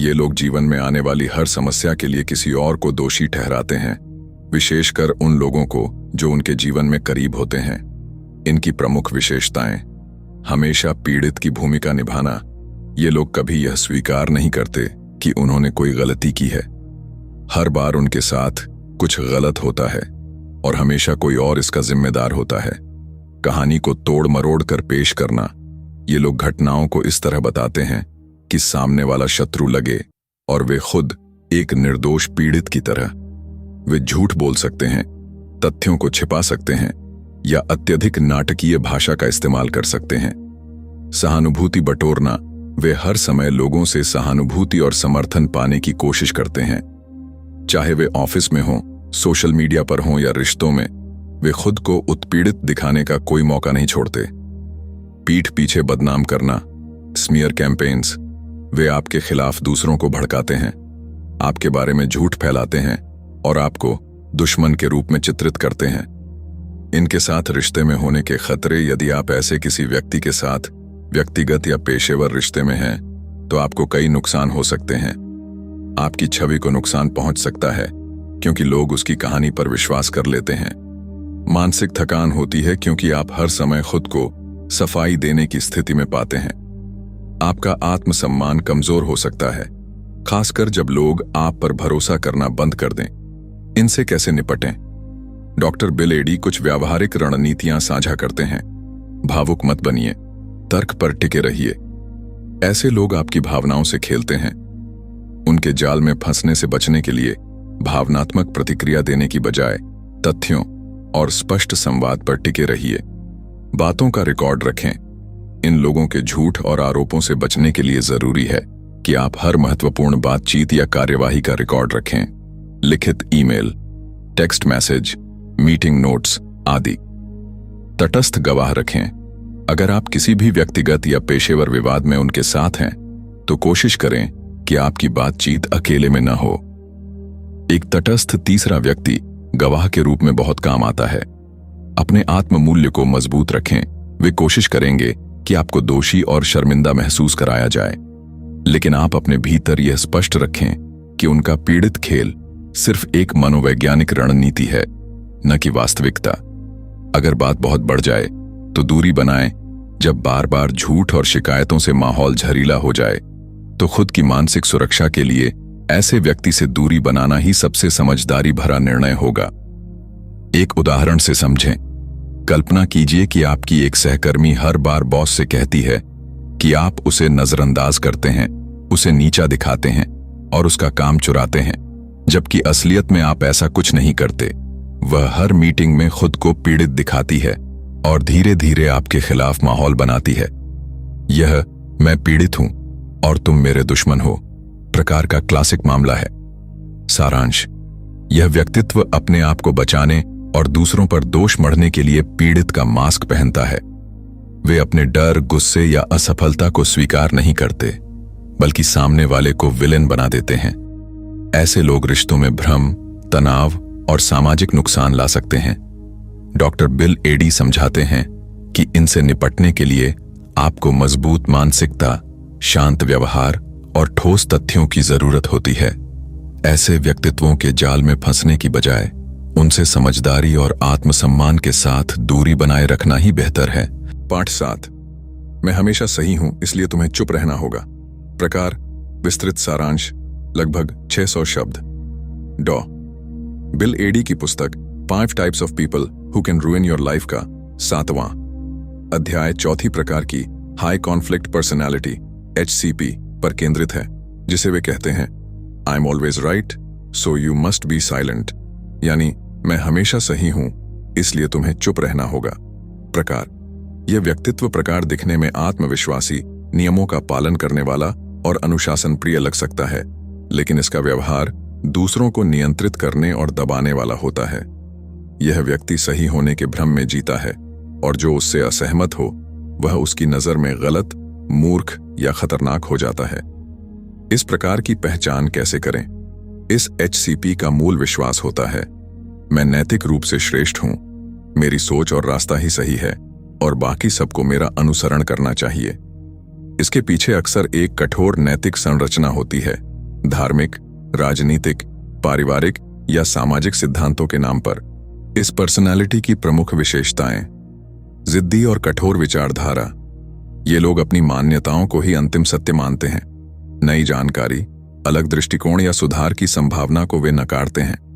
ये लोग जीवन में आने वाली हर समस्या के लिए किसी और को दोषी ठहराते हैं, विशेषकर उन लोगों को जो उनके जीवन में करीब होते हैं। इनकी प्रमुख विशेषताएं: हमेशा पीड़ित की भूमिका निभाना। ये लोग कभी यह स्वीकार नहीं करते कि उन्होंने कोई गलती की है। हर बार उनके साथ कुछ गलत होता है और हमेशा कोई और इसका जिम्मेदार होता है। कहानी को तोड़ मरोड़ कर पेश करना। ये लोग घटनाओं को इस तरह बताते हैं कि सामने वाला शत्रु लगे और वे खुद एक निर्दोष पीड़ित की तरह। वे झूठ बोल सकते हैं, तथ्यों को छिपा सकते हैं या अत्यधिक नाटकीय भाषा का इस्तेमाल कर सकते हैं। सहानुभूति बटोरना। वे हर समय लोगों से सहानुभूति और समर्थन पाने की कोशिश करते हैं, चाहे वे ऑफिस में हों, सोशल मीडिया पर हों या रिश्तों में। वे खुद को उत्पीड़ित दिखाने का कोई मौका नहीं छोड़ते। पीठ पीछे बदनाम करना, स्मीयर कैंपेन्स। वे आपके खिलाफ दूसरों को भड़काते हैं, आपके बारे में झूठ फैलाते हैं और आपको दुश्मन के रूप में चित्रित करते हैं। इनके साथ रिश्ते में होने के खतरे। यदि आप ऐसे किसी व्यक्ति के साथ व्यक्तिगत या पेशेवर रिश्ते में हैं, तो आपको कई नुकसान हो सकते हैं। आपकी छवि को नुकसान पहुंच सकता है क्योंकि लोग उसकी कहानी पर विश्वास कर लेते हैं। मानसिक थकान होती है क्योंकि आप हर समय खुद को सफाई देने की स्थिति में पाते हैं। आपका आत्मसम्मान कमजोर हो सकता है, खासकर जब लोग आप पर भरोसा करना बंद कर दें। इनसे कैसे निपटें? डॉक्टर बिल एडी कुछ व्यावहारिक रणनीतियां साझा करते हैं। भावुक मत बनिए, तर्क पर टिके रहिए। ऐसे लोग आपकी भावनाओं से खेलते हैं। उनके जाल में फंसने से बचने के लिए भावनात्मक प्रतिक्रिया देने की बजाय तथ्यों और स्पष्ट संवाद पर टिके रहिए। बातों का रिकॉर्ड रखें। इन लोगों के झूठ और आरोपों से बचने के लिए जरूरी है कि आप हर महत्वपूर्ण बातचीत या कार्यवाही का रिकॉर्ड रखें। लिखित email, text message, meeting notes आदि। तटस्थ गवाह रखें। अगर आप किसी भी व्यक्तिगत या पेशेवर विवाद में उनके साथ हैं, तो कोशिश करें कि आपकी बातचीत अकेले में न हो। एक तटस्थ तीसरा व्यक्ति गवाह के रूप में बहुत काम आता है। अपने आत्म मूल्य को मजबूत रखें। वे कोशिश करेंगे कि आपको दोषी और शर्मिंदा महसूस कराया जाए, लेकिन आप अपने भीतर यह स्पष्ट रखें कि उनका पीड़ित खेल सिर्फ एक मनोवैज्ञानिक रणनीति है, न कि वास्तविकता। अगर बात बहुत बढ़ जाए तो दूरी बनाएं। जब बार बार झूठ और शिकायतों से माहौल जहरीला हो जाए तो खुद की मानसिक सुरक्षा के लिए ऐसे व्यक्ति से दूरी बनाना ही सबसे समझदारी भरा निर्णय होगा। एक उदाहरण से समझें। कल्पना कीजिए कि आपकी एक सहकर्मी हर बार बॉस से कहती है कि आप उसे नजरअंदाज करते हैं, उसे नीचा दिखाते हैं और उसका काम चुराते हैं, जबकि असलियत में आप ऐसा कुछ नहीं करते। वह हर मीटिंग में खुद को पीड़ित दिखाती है और धीरे धीरे आपके खिलाफ माहौल बनाती है। यह मैं पीड़ित हूं और तुम मेरे दुश्मन हो प्रकार का क्लासिक मामला है। सारांश, यह व्यक्तित्व अपने आप को बचाने और दूसरों पर दोष मढ़ने के लिए पीड़ित का मास्क पहनता है। वे अपने डर, गुस्से या असफलता को स्वीकार नहीं करते, बल्कि सामने वाले को विलेन बना देते हैं। ऐसे लोग रिश्तों में भ्रम, तनाव और सामाजिक नुकसान ला सकते हैं। डॉक्टर बिल एडी समझाते हैं कि इनसे निपटने के लिए आपको मजबूत मानसिकता, शांत व्यवहार और ठोस तथ्यों की जरूरत होती है। ऐसे व्यक्तित्वों के जाल में फंसने की बजाय उनसे समझदारी और आत्मसम्मान के साथ दूरी बनाए रखना ही बेहतर है। पाठ 7। मैं हमेशा सही हूं, इसलिए तुम्हें चुप रहना होगा। प्रकार, विस्तृत सारांश, लगभग 600 शब्द। डॉ बिल एडी की पुस्तक 5 types of people who can रूइन your life का 7वां अध्याय चौथी प्रकार की हाई कॉन्फ्लिक्ट पर्सनैलिटी HCP पर केंद्रित है, जिसे वे कहते हैं I am always right so you must be silent, यानी मैं हमेशा सही हूं इसलिए तुम्हें चुप रहना होगा। प्रकार, यह व्यक्तित्व प्रकार दिखने में आत्मविश्वासी, नियमों का पालन करने वाला और अनुशासन प्रिय लग सकता है, लेकिन इसका व्यवहार दूसरों को नियंत्रित करने और दबाने वाला होता है। यह व्यक्ति सही होने के भ्रम में जीता है और जो उससे असहमत हो वह उसकी नजर में गलत, मूर्ख या खतरनाक हो जाता है। इस प्रकार की पहचान कैसे करें? इस HCP का मूल विश्वास होता है मैं नैतिक रूप से श्रेष्ठ हूं, मेरी सोच और रास्ता ही सही है और बाकी सबको मेरा अनुसरण करना चाहिए। इसके पीछे अक्सर एक कठोर नैतिक संरचना होती है, धार्मिक, राजनीतिक, पारिवारिक या सामाजिक सिद्धांतों के नाम पर। इस पर्सनालिटी की प्रमुख विशेषताएं: जिद्दी और कठोर विचारधारा। ये लोग अपनी मान्यताओं को ही अंतिम सत्य मानते हैं। नई जानकारी, अलग दृष्टिकोण या सुधार की संभावना को वे नकारते हैं।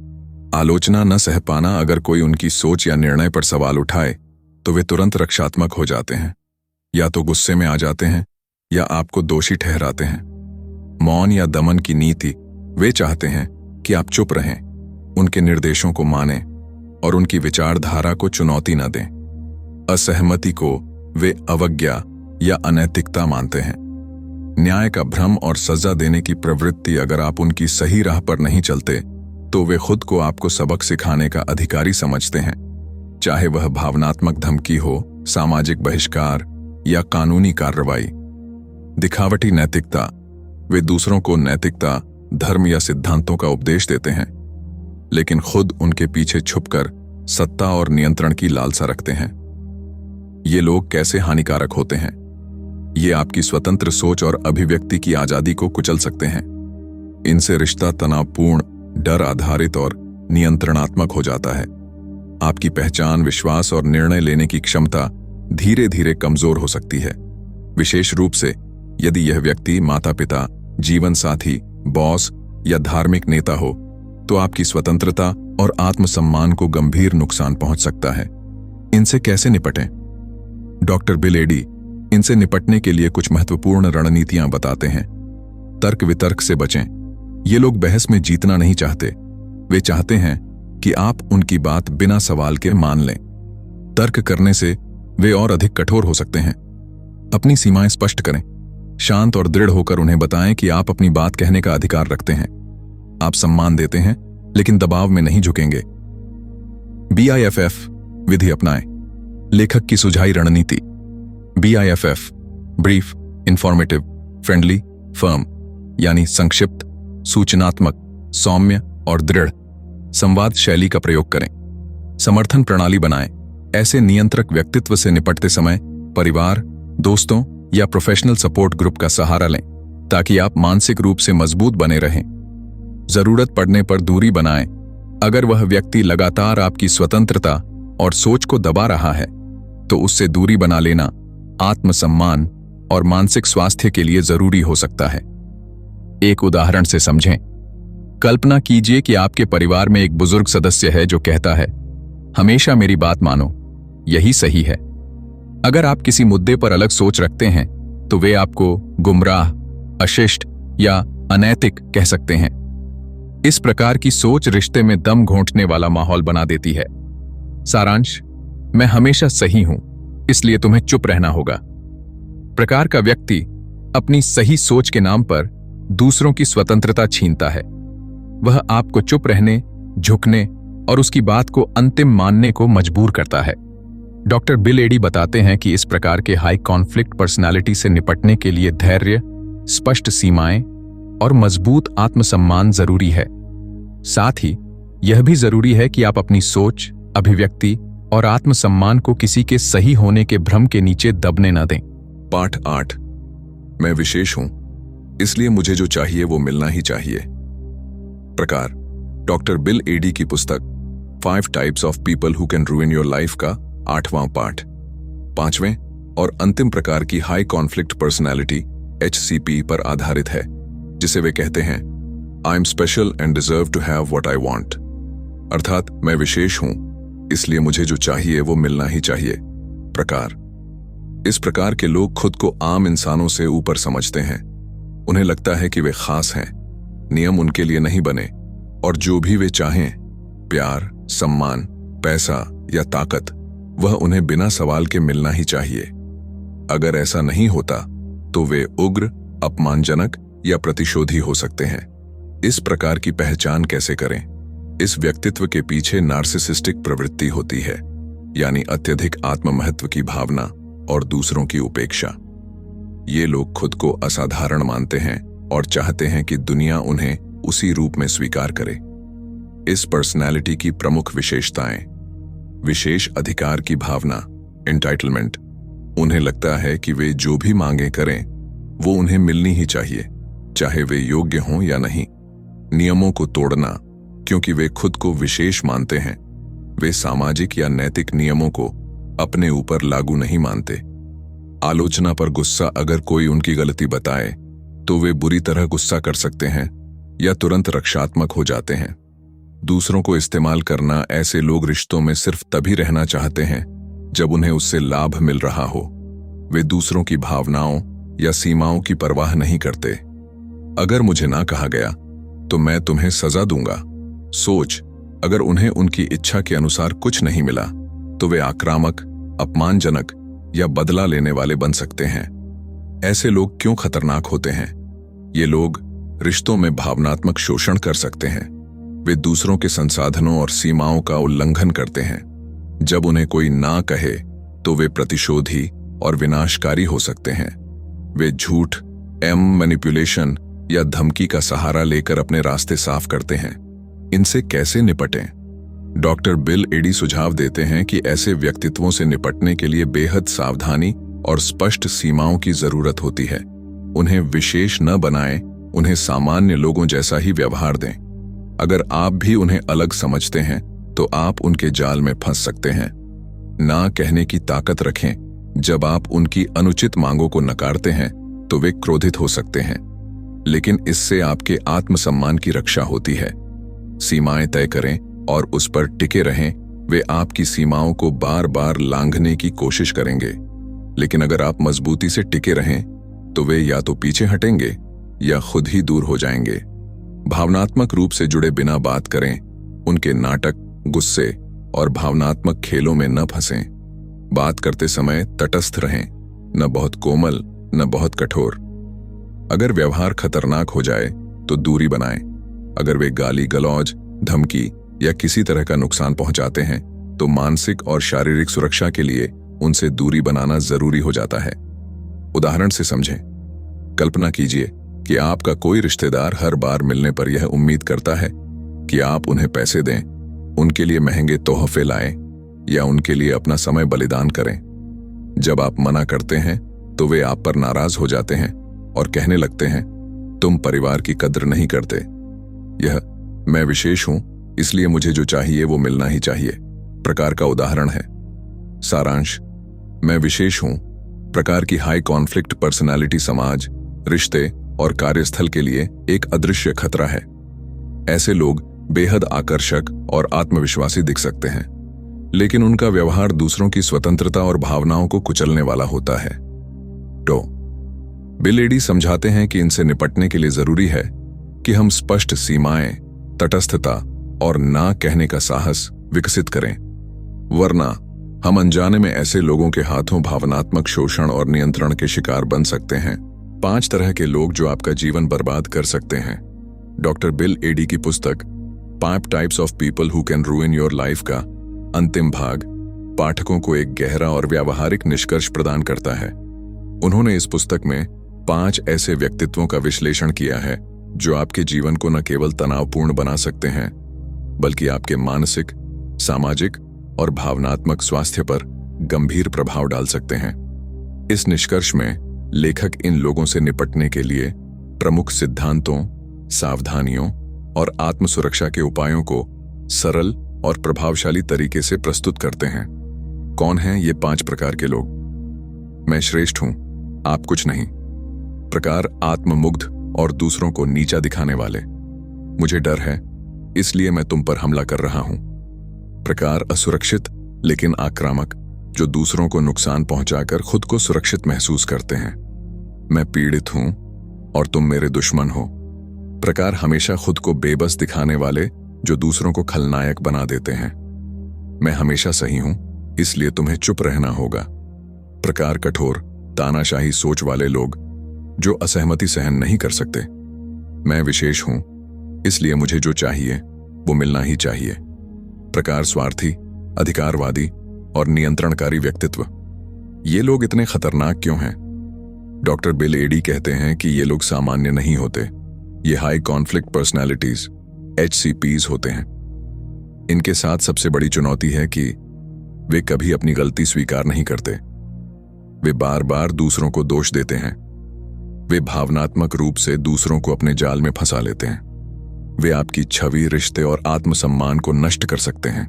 आलोचना न सह पाना, अगर कोई उनकी सोच या निर्णय पर सवाल उठाए तो वे तुरंत रक्षात्मक हो जाते हैं, या तो गुस्से में आ जाते हैं या आपको दोषी ठहराते हैं। मौन या दमन की नीति, वे चाहते हैं कि आप चुप रहें, उनके निर्देशों को मानें और उनकी विचारधारा को चुनौती न दें। असहमति को वे अवज्ञा या अनैतिकता मानते हैं। न्याय का भ्रम और सजा देने की प्रवृत्ति, अगर आप उनकी सही राह पर नहीं चलते तो वे खुद को आपको सबक सिखाने का अधिकारी समझते हैं, चाहे वह भावनात्मक धमकी हो, सामाजिक बहिष्कार या कानूनी कार्रवाई। दिखावटी नैतिकता, वे दूसरों को नैतिकता, धर्म या सिद्धांतों का उपदेश देते हैं, लेकिन खुद उनके पीछे छुपकर सत्ता और नियंत्रण की लालसा रखते हैं। ये लोग कैसे हानिकारक होते हैं? ये आपकी स्वतंत्र सोच और अभिव्यक्ति की आजादी को कुचल सकते हैं। इनसे रिश्ता तनावपूर्ण, डर आधारित और नियंत्रणात्मक हो जाता है। आपकी पहचान, विश्वास और निर्णय लेने की क्षमता धीरे धीरे कमजोर हो सकती है, विशेष रूप से यदि यह व्यक्ति माता-पिता, जीवन साथी, बॉस या धार्मिक नेता हो, तो आपकी स्वतंत्रता और आत्मसम्मान को गंभीर नुकसान पहुंच सकता है। इनसे कैसे निपटें? डॉक्टर बिल एडी इनसे निपटने के लिए कुछ महत्वपूर्ण रणनीतियां बताते हैं। तर्क वितर्क से बचें। ये लोग बहस में जीतना नहीं चाहते, वे चाहते हैं कि आप उनकी बात बिना सवाल के मान लें। तर्क करने से वे और अधिक कठोर हो सकते हैं। अपनी सीमाएं स्पष्ट करें। शांत और दृढ़ होकर उन्हें बताएं कि आप अपनी बात कहने का अधिकार रखते हैं। आप सम्मान देते हैं, लेकिन दबाव में नहीं झुकेंगे। BIFF विधि अपनाएं। लेखक की सुझाई रणनीति। BIFF brief, informative, friendly, firm, यानी संक्षिप्त, सूचनात्मक, सौम्य और दृढ़ संवाद शैली का प्रयोग करें। समर्थन प्रणाली बनाएं। ऐसे नियंत्रक व्यक्तित्व से निपटते समय परिवार, दोस्तों या प्रोफेशनल सपोर्ट ग्रुप का सहारा लें ताकि आप मानसिक रूप से मजबूत बने रहें। जरूरत पड़ने पर दूरी बनाएं। अगर वह व्यक्ति लगातार आपकी स्वतंत्रता और सोच को दबा रहा है तो उससे दूरी बना लेना आत्मसम्मान और मानसिक स्वास्थ्य के लिए जरूरी हो सकता है। एक उदाहरण से समझें। कल्पना कीजिए कि आपके परिवार में एक बुजुर्ग सदस्य है जो कहता है, हमेशा मेरी बात मानो, यही सही है। अगर आप किसी मुद्दे पर अलग सोच रखते हैं तो वे आपको गुमराह, अशिष्ट या अनैतिक कह सकते हैं। इस प्रकार की सोच रिश्ते में दम घोंटने वाला माहौल बना देती है। सारांश, मैं हमेशा सही हूं, इसलिए तुम्हें चुप रहना होगा प्रकार का व्यक्ति अपनी सही सोच के नाम पर दूसरों की स्वतंत्रता छीनता है। वह आपको चुप रहने, झुकने और उसकी बात को अंतिम मानने को मजबूर करता है। डॉक्टर बिल एडी बताते हैं कि इस प्रकार के हाई कॉन्फ्लिक्ट पर्सनालिटी से निपटने के लिए धैर्य, स्पष्ट सीमाएं और मजबूत आत्मसम्मान जरूरी है। साथ ही यह भी जरूरी है कि आप अपनी सोच, अभिव्यक्ति और आत्मसम्मान को किसी के सही होने के भ्रम के नीचे दबने न दें। पाठ 8। मैं विशेष हूं, इसलिए मुझे जो चाहिए वो मिलना ही चाहिए। प्रकार, डॉक्टर बिल एडी की पुस्तक 5 types of people who can रूइन your life का 8वां पाठ। 5वें और अंतिम प्रकार की हाई कॉन्फ्लिक्ट पर्सनैलिटी HCP पर आधारित है, जिसे वे कहते हैं I am special and deserve to have what I want. अर्थात मैं विशेष हूं, इसलिए मुझे जो चाहिए वो मिलना ही चाहिए। प्रकार, इस प्रकार के लोग खुद को आम इंसानों से ऊपर समझते हैं। उन्हें लगता है कि वे खास हैं, नियम उनके लिए नहीं बने और जो भी वे चाहें, प्यार, सम्मान, पैसा या ताकत, वह उन्हें बिना सवाल के मिलना ही चाहिए। अगर ऐसा नहीं होता तो वे उग्र, अपमानजनक या प्रतिशोधी हो सकते हैं। इस प्रकार की पहचान कैसे करें? इस व्यक्तित्व के पीछे नार्सिसिस्टिक प्रवृत्ति होती है, यानी अत्यधिक आत्ममहत्व की भावना और दूसरों की उपेक्षा। ये लोग खुद को असाधारण मानते हैं और चाहते हैं कि दुनिया उन्हें उसी रूप में स्वीकार करे। इस पर्सनैलिटी की प्रमुख विशेषताएं: विशेष अधिकार की भावना, एंटाइटलमेंट। उन्हें लगता है कि वे जो भी मांगे करें वो उन्हें मिलनी ही चाहिए, चाहे वे योग्य हों या नहीं। नियमों को तोड़ना, क्योंकि वे खुद को विशेष मानते हैं, वे सामाजिक या नैतिक नियमों को अपने ऊपर लागू नहीं मानते। आलोचना पर गुस्सा, अगर कोई उनकी गलती बताए तो वे बुरी तरह गुस्सा कर सकते हैं या तुरंत रक्षात्मक हो जाते हैं। दूसरों को इस्तेमाल करना, ऐसे लोग रिश्तों में सिर्फ तभी रहना चाहते हैं जब उन्हें उससे लाभ मिल रहा हो। वे दूसरों की भावनाओं या सीमाओं की परवाह नहीं करते। अगर मुझे ना कहा गया तो मैं तुम्हें सजा दूंगा सोच, अगर उन्हें उनकी इच्छा के अनुसार कुछ नहीं मिला तो वे आक्रामक, अपमानजनक या बदला लेने वाले बन सकते हैं। ऐसे लोग क्यों खतरनाक होते हैं? ये लोग रिश्तों में भावनात्मक शोषण कर सकते हैं। वे दूसरों के संसाधनों और सीमाओं का उल्लंघन करते हैं। जब उन्हें कोई ना कहे तो वे प्रतिशोधी और विनाशकारी हो सकते हैं। वे झूठ, मैनिपुलेशन या धमकी का सहारा लेकर अपने रास्ते साफ करते हैं। इनसे कैसे निपटें? डॉक्टर बिल एडी सुझाव देते हैं कि ऐसे व्यक्तित्वों से निपटने के लिए बेहद सावधानी और स्पष्ट सीमाओं की जरूरत होती है। उन्हें विशेष न बनाएं, उन्हें सामान्य लोगों जैसा ही व्यवहार दें। अगर आप भी उन्हें अलग समझते हैं तो आप उनके जाल में फंस सकते हैं। ना कहने की ताकत रखें। जब आप उनकी अनुचित मांगों को नकारते हैं तो वे क्रोधित हो सकते हैं, लेकिन इससे आपके आत्मसम्मान की रक्षा होती है। सीमाएं तय करें और उस पर टिके रहें। वे आपकी सीमाओं को बार बार लांघने की कोशिश करेंगे, लेकिन अगर आप मजबूती से टिके रहें तो वे या तो पीछे हटेंगे या खुद ही दूर हो जाएंगे। भावनात्मक रूप से जुड़े बिना बात करें। उनके नाटक, गुस्से और भावनात्मक खेलों में न फंसें। बात करते समय तटस्थ रहें, न बहुत कोमल न बहुत कठोर। अगर व्यवहार खतरनाक हो जाए तो दूरी बनाएं। अगर वे गाली गलौज, धमकी या किसी तरह का नुकसान पहुंचाते हैं तो मानसिक और शारीरिक सुरक्षा के लिए उनसे दूरी बनाना जरूरी हो जाता है। उदाहरण से समझें। कल्पना कीजिए कि आपका कोई रिश्तेदार हर बार मिलने पर यह उम्मीद करता है कि आप उन्हें पैसे दें, उनके लिए महंगे तोहफे लाएं या उनके लिए अपना समय बलिदान करें। जब आप मना करते हैं तो वे आप पर नाराज हो जाते हैं और कहने लगते हैं, तुम परिवार की कद्र नहीं करते। यह मैं विशेष हूं, इसलिए मुझे जो चाहिए वो मिलना ही चाहिए प्रकार का उदाहरण है। सारांश, मैं विशेष हूं प्रकार की हाई कॉन्फ्लिक्ट पर्सनालिटी समाज, रिश्ते और कार्यस्थल के लिए एक अदृश्य खतरा है। ऐसे लोग बेहद आकर्षक और आत्मविश्वासी दिख सकते हैं, लेकिन उनका व्यवहार दूसरों की स्वतंत्रता और भावनाओं को कुचलने वाला होता है। तो बिल एडी समझाते हैं कि इनसे निपटने के लिए जरूरी है कि हम स्पष्ट सीमाएं, तटस्थता और ना कहने का साहस विकसित करें, वरना हम अनजाने में ऐसे लोगों के हाथों भावनात्मक शोषण और नियंत्रण के शिकार बन सकते हैं। 5 तरह के लोग जो आपका जीवन बर्बाद कर सकते हैं। डॉक्टर बिल एडी की पुस्तक 5 types of people who can रूइन your life का अंतिम भाग पाठकों को एक गहरा और व्यावहारिक निष्कर्ष प्रदान करता है। उन्होंने इस पुस्तक में 5 ऐसे व्यक्तित्वों का विश्लेषण किया है जो आपके जीवन को न केवल तनावपूर्ण बना सकते हैं, बल्कि आपके मानसिक, सामाजिक और भावनात्मक स्वास्थ्य पर गंभीर प्रभाव डाल सकते हैं। इस निष्कर्ष में लेखक इन लोगों से निपटने के लिए प्रमुख सिद्धांतों, सावधानियों और आत्मसुरक्षा के उपायों को सरल और प्रभावशाली तरीके से प्रस्तुत करते हैं। कौन हैं ये 5 प्रकार के लोग? मैं श्रेष्ठ हूं, आप कुछ नहीं। प्रकार आत्ममुग्ध और दूसरों को नीचा दिखाने वाले। मुझे डर है, इसलिए मैं तुम पर हमला कर रहा हूं। प्रकार असुरक्षित लेकिन आक्रामक, जो दूसरों को नुकसान पहुंचाकर खुद को सुरक्षित महसूस करते हैं। मैं पीड़ित हूं और तुम मेरे दुश्मन हो। प्रकार हमेशा खुद को बेबस दिखाने वाले, जो दूसरों को खलनायक बना देते हैं। मैं हमेशा सही हूं, इसलिए तुम्हें चुप रहना होगा। प्रकार कठोर, तानाशाही सोच वाले लोग, जो असहमति सहन नहीं कर सकते। मैं विशेष हूं, इसलिए मुझे जो चाहिए वो मिलना ही चाहिए। प्रकार स्वार्थी, अधिकारवादी और नियंत्रणकारी व्यक्तित्व। ये लोग इतने खतरनाक क्यों हैं? डॉक्टर बिल एडी कहते हैं कि ये लोग सामान्य नहीं होते। ये हाई कॉन्फ्लिक्ट पर्सनैलिटीज, HCPs होते हैं। इनके साथ सबसे बड़ी चुनौती है कि वे कभी अपनी गलती स्वीकार नहीं करते। वे बार बार दूसरों को दोष देते हैं। वे भावनात्मक रूप से दूसरों को अपने जाल में फंसा लेते हैं। वे आपकी छवि, रिश्ते और आत्मसम्मान को नष्ट कर सकते हैं।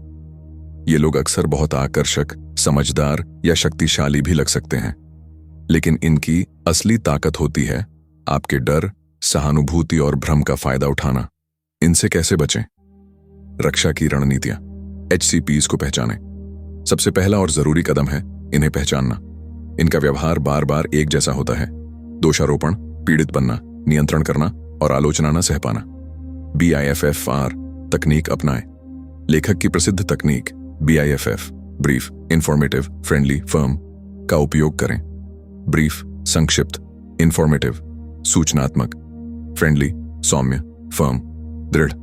ये लोग अक्सर बहुत आकर्षक, समझदार या शक्तिशाली भी लग सकते हैं, लेकिन इनकी असली ताकत होती है आपके डर, सहानुभूति और भ्रम का फायदा उठाना। इनसे कैसे बचें? रक्षा की रणनीतियां। HCPs को पहचानें। सबसे पहला और जरूरी कदम है इन्हें पहचानना। इनका व्यवहार बार बार एक जैसा होता है। दोषारोपण, पीड़ित बनना, नियंत्रण करना और आलोचना न सह पाना। BIFFR तकनीक अपनाएं। लेखक की प्रसिद्ध तकनीक BIFF, brief, informative, friendly, firm का उपयोग करें। ब्रीफ संक्षिप्त, इंफॉर्मेटिव सूचनात्मक, फ्रेंडली सौम्य, फर्म दृढ़।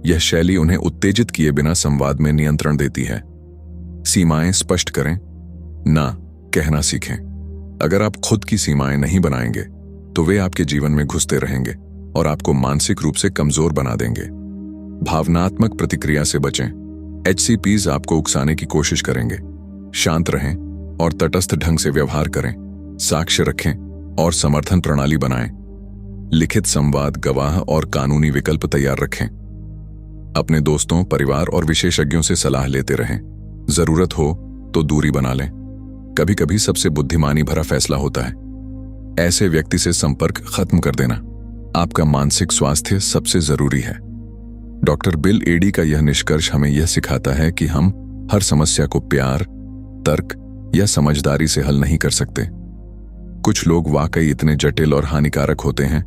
यह शैली उन्हें उत्तेजित किए बिना संवाद में नियंत्रण देती है। सीमाएं स्पष्ट करें, ना कहना सीखें। अगर आप खुद की सीमाएं नहीं बनाएंगे तो वे आपके जीवन में घुसते रहेंगे और आपको मानसिक रूप से कमजोर बना देंगे। भावनात्मक प्रतिक्रिया से बचें। HCPs आपको उकसाने की कोशिश करेंगे। शांत रहें और तटस्थ ढंग से व्यवहार करें। साक्ष्य रखें और समर्थन प्रणाली बनाएं। लिखित संवाद, गवाह और कानूनी विकल्प तैयार रखें। अपने दोस्तों, परिवार और विशेषज्ञों से सलाह लेते रहें। जरूरत हो तो दूरी बना लें। कभी कभी सबसे बुद्धिमानी भरा फैसला होता है ऐसे व्यक्ति से संपर्क खत्म कर देना। आपका मानसिक स्वास्थ्य सबसे जरूरी है। डॉक्टर बिल एडी का यह निष्कर्ष हमें यह सिखाता है कि हम हर समस्या को प्यार, तर्क या समझदारी से हल नहीं कर सकते। कुछ लोग वाकई इतने जटिल और हानिकारक होते हैं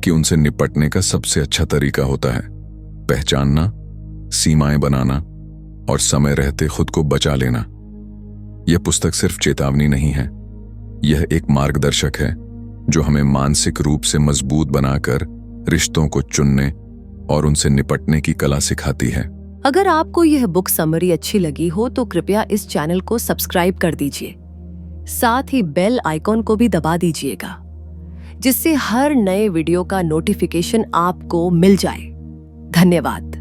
कि उनसे निपटने का सबसे अच्छा तरीका होता है पहचानना, सीमाएं बनाना और समय रहते खुद को बचा लेना। यह पुस्तक सिर्फ चेतावनी नहीं है, यह एक मार्गदर्शक है जो हमें मानसिक रूप से मजबूत बनाकर रिश्तों को चुनने और उनसे निपटने की कला सिखाती है। अगर आपको यह बुक समरी अच्छी लगी हो तो कृपया इस चैनल को सब्सक्राइब कर दीजिए। साथ ही बेल आइकॉन को भी दबा दीजिएगा, जिससे हर नए वीडियो का नोटिफिकेशन आपको मिल जाए। धन्यवाद।